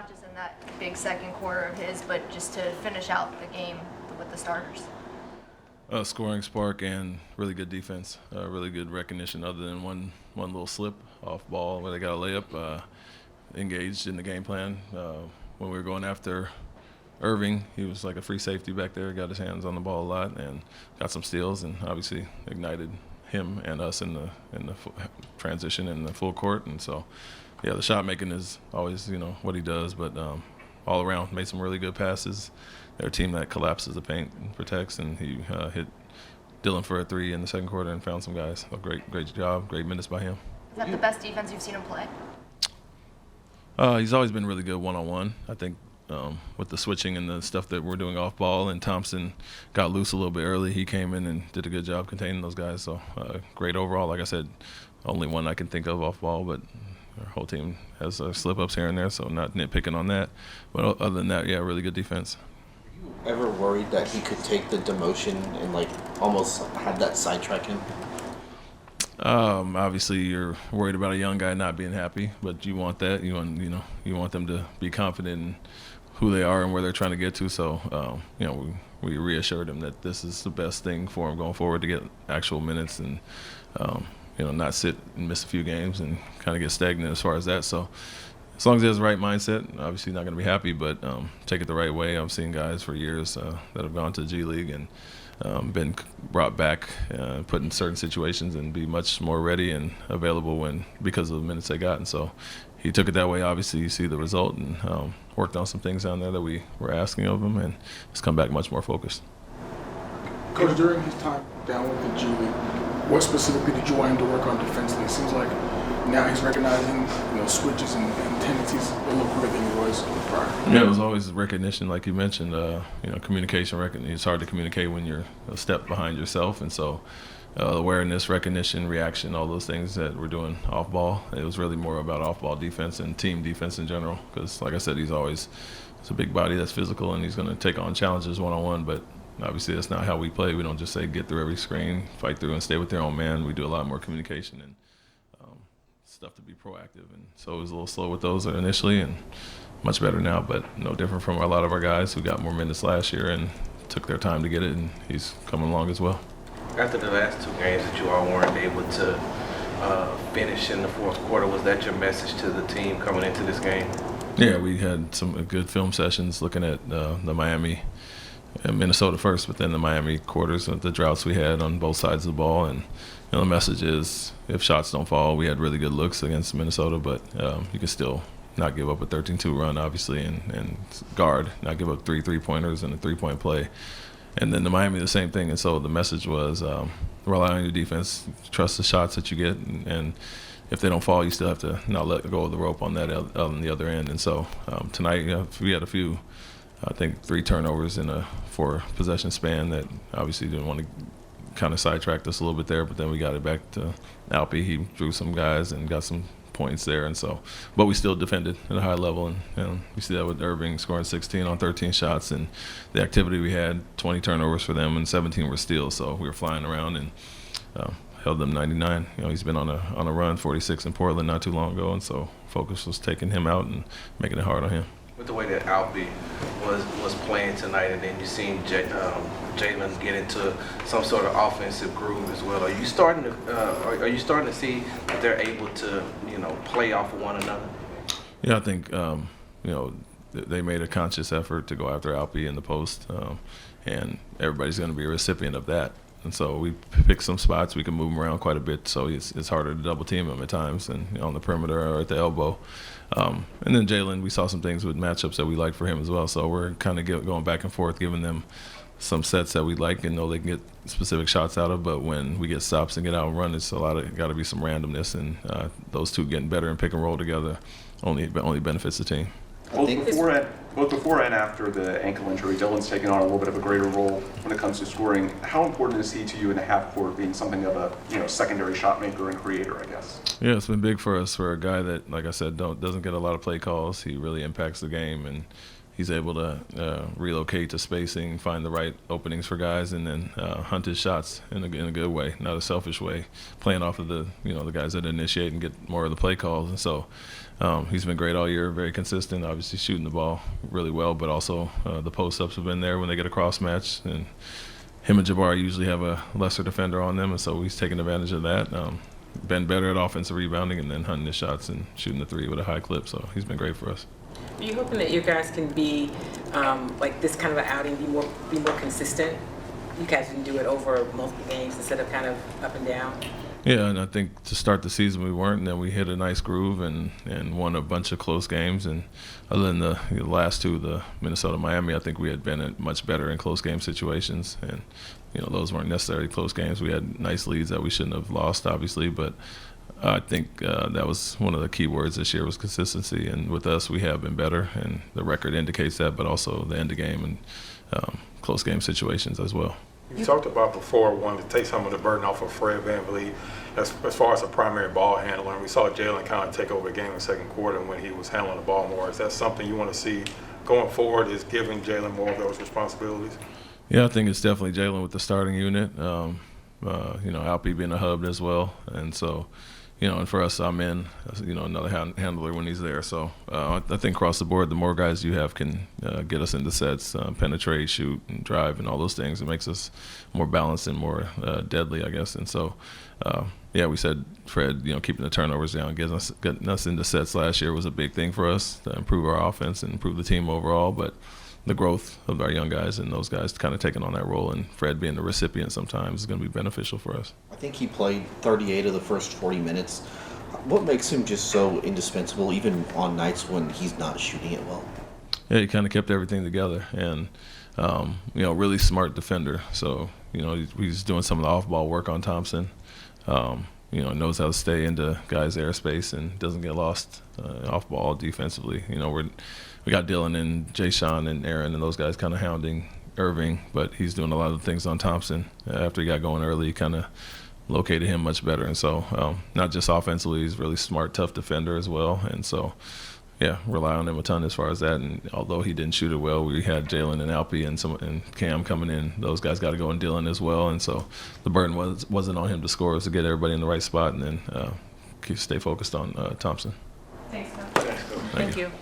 not just in that big second quarter of his, but just to finish out the game with the starters? Scoring spark and really good defense, really good recognition other than one little slip off ball where they got a layup, engaged in the game plan. When we were going after Irving, he was like a free safety back there, got his hands on the ball a lot and got some steals and obviously ignited him and us in the transition in the full court. And so, yeah, the shot making is always, what he does, but all around made some really good passes. They're a team that collapses the paint and protects, and he hit Dylan for a three in the second quarter and found some guys. A great job, great minutes by him. Is that the best defense you've seen him play? He's always been really good one-on-one. I think with the switching and the stuff that we're doing off ball, and Thompson got loose a little bit early. He came in and did a good job containing those guys. So great overall. Like I said, only one I can think of off ball, but our whole team has slip-ups here and there, so not nitpicking on that. But other than that, yeah, really good defense. Ever worried that he could take the demotion and almost had that sidetrack him? Obviously, you're worried about a young guy not being happy, but you want that. You want them to be confident in who they are and where they're trying to get to. So, we reassured him that this is the best thing for him going forward to get actual minutes and, not sit and miss a few games and kind of get stagnant as far as that. So, as long as he has the right mindset, obviously not going to be happy, but take it the right way. I've seen guys for years that have gone to the G League and been brought back, put in certain situations and be much more ready and available because of the minutes they got. And so he took it that way. Obviously, you see the result and worked on some things down there that we were asking of him, and he's come back much more focused. Coach, during his time down with the G League, what specifically did you want him to work on defensively? It seems like now he's recognizing switches and tendencies a little quicker than he was prior. Yeah, it was always recognition, like you mentioned. Communication. It's hard to communicate when you're a step behind yourself, and so awareness, recognition, reaction, all those things that we're doing off ball. It was really more about off ball defense and team defense in general. Because, like I said, he's a big body that's physical, and he's going to take on challenges one-on-one. But obviously, that's not how we play. We don't just say get through every screen, fight through, and stay with their own man. We do a lot more communication and stuff to be proactive, and so it was a little slow with those initially and much better now, but no different from a lot of our guys who got more minutes last year and took their time to get it, and he's coming along as well. After the last two games that you all weren't able to finish in the fourth quarter, was that your message to the team coming into this game? Yeah, we had some good film sessions looking at the Miami and Minnesota first, but then the Miami quarters with the droughts we had on both sides of the ball. And the message is, if shots don't fall, we had really good looks against Minnesota, but you can still not give up a 13-2 run, obviously, and guard, not give up 3 3-pointers and a 3-point play. And then the Miami, the same thing. And so the message was rely on your defense, trust the shots that you get, and if they don't fall, you still have to not let go of the rope on that on the other end. And so tonight we had a few, I think 3 turnovers in a 4-possession span that obviously didn't want to kind of sidetracked us a little bit there, but then we got it back to Alpi. He drew some guys and got some points there, and so, but we still defended at a high level, and we see that with Irving scoring 16 on 13 shots, and the activity we had, 20 turnovers for them, and 17 were steals, so we were flying around and held them 99. He's been on a run, 46 in Portland not too long ago, and so focus was taking him out and making it hard on him. With the way that Alpi was playing tonight, and then you seen Jalen get into some sort of offensive groove as well. Are you starting to see that they're able to play off of one another? Yeah, I think they made a conscious effort to go after Alpi in the post, and everybody's going to be a recipient of that. And so we picked some spots we can move him around quite a bit, so it's harder to double team him at times, and on the perimeter or at the elbow. And then Jalen, we saw some things with matchups that we like for him as well. So we're kind of going back and forth, giving them some sets that we like and know they can get specific shots out of. But when we get stops and get out and run, it's got to be some randomness, and those two getting better and pick and roll together only benefits the team. Both before and after the ankle injury, Dylan's taken on a little bit of a greater role when it comes to scoring. How important is he to you in the half court, being something of a secondary shot maker and creator, I guess? Yeah, it's been big for us, for a guy that, like I said, doesn't get a lot of play calls. He really impacts the game, and he's able to relocate to spacing, find the right openings for guys, and then hunt his shots in a good way, not a selfish way, playing off of the guys that initiate and get more of the play calls. And so he's been great all year, very consistent, obviously shooting the ball really well, but also the post-ups have been there when they get a cross match. And him and Jabbar usually have a lesser defender on them, and so he's taking advantage of that. Been better at offensive rebounding and then hunting his shots and shooting the three with a high clip. So he's been great for us. Are you hoping that you guys can be like this kind of an outing, be more consistent? You guys can do it over multiple games instead of kind of up and down. Yeah, and I think to start the season we weren't, and then we hit a nice groove and won a bunch of close games. And other than the last two, the Minnesota-Miami, I think we had been much better in close game situations. And those weren't necessarily close games. We had nice leads that we shouldn't have lost, obviously, but I think that was one of the key words this year was consistency. And with us, we have been better, and the record indicates that, but also the end of game and close game situations as well. You talked about before wanting to take some of the burden off of Fred VanVleet as far as a primary ball handler. And we saw Jalen kind of take over the game in the second quarter when he was handling the ball more. Is that something you want to see going forward, is giving Jalen more of those responsibilities? Yeah, I think it's definitely Jalen with the starting unit. Alpy being a hub as well. And so, and for us, I'm in, another handler when he's there. So I think across the board, the more guys you have can get us into sets, penetrate, shoot, and drive, and all those things. It makes us more balanced and more deadly, I guess. And so, we said Fred, keeping the turnovers down, getting us into sets last year was a big thing for us to improve our offense and improve the team overall. But the growth of our young guys and those guys kind of taking on that role, and Fred being the recipient sometimes is going to be beneficial for us. I think he played 38 of the first 40 minutes. What makes him just so indispensable, even on nights when he's not shooting it well? Yeah, he kind of kept everything together, and really smart defender. So he's doing some of the off-ball work on Thompson. Knows how to stay into guys' airspace and doesn't get lost off-ball defensively. We got Dylan and Jay Sean and Aaron and those guys kind of hounding Irving, but he's doing a lot of things on Thompson. After he got going early, he kind of located him much better. And so not just offensively, he's a really smart, tough defender as well. And so, rely on him a ton as far as that. And although he didn't shoot it well, we had Jalen and Alpy and Cam coming in. Those guys got to go, and Dylan as well. And so the burden wasn't on him to score. It was to get everybody in the right spot and then stay focused on Thompson. Thanks, Coach. Thank you. you.